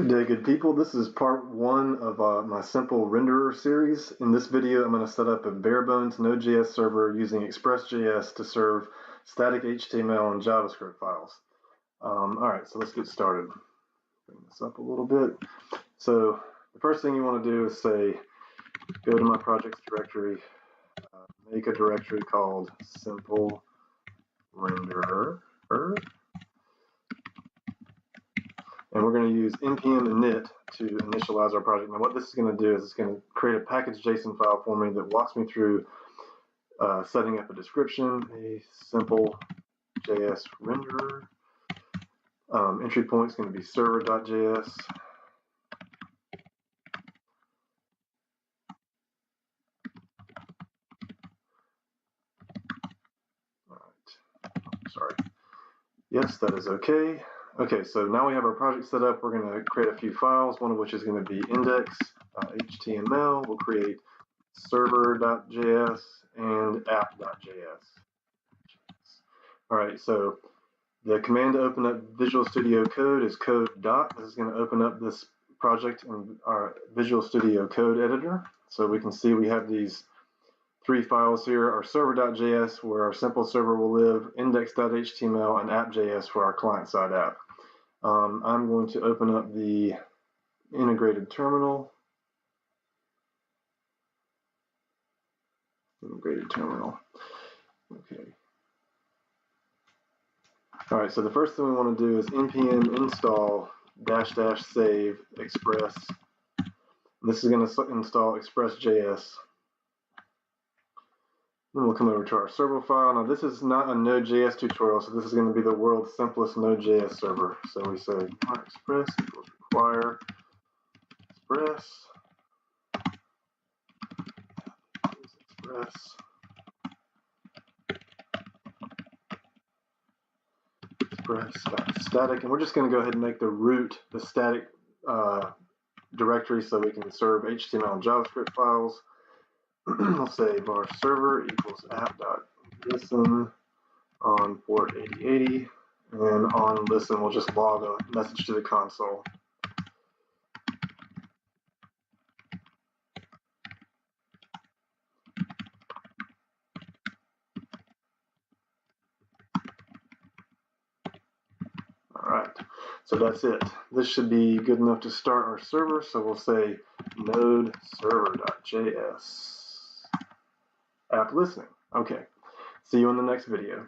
Good day, good people. This is part one of my simple renderer series. In this video, I'm going to set up a bare bones node.js server using express.js to serve static HTML and JavaScript files. All right, so let's get started. Bring this up a little bit. So the first thing you want to do is say, go to my projects directory, make a directory called simple renderer. And we're going to use npm init to initialize our project. Now what this is going to do is it's going to create a package JSON file for me that walks me through setting up a description, a simple JS renderer. Entry point is going to be server.js. Sorry. Yes, that is okay. Okay, so now we have our project set up. We're going to create a few files, one of which is going to be index.html. We'll create server.js and app.js. All right, so the command to open up Visual Studio Code is code dot. This is going to open up this project in our Visual Studio Code editor. So we can see we have these three files here, our server.js where our simple server will live, index.html, and app.js for our client-side app. I'm going to open up the integrated terminal. Okay. All right, so the first thing we want to do is npm install -- save express. This is going to install express.js. Then we'll come over to our server file. Now this is not a Node.js tutorial, so this is going to be the world's simplest Node.js server. So we say express equals require express.static, and we're just going to go ahead and make the root the static directory so we can serve HTML and JavaScript files. We'll say var server equals app.listen on port 8080, and on listen we'll just log a message to the console. Alright, so that's it. This should be good enough to start our server, so we'll say node server.js app listening. Okay, see you in the next video.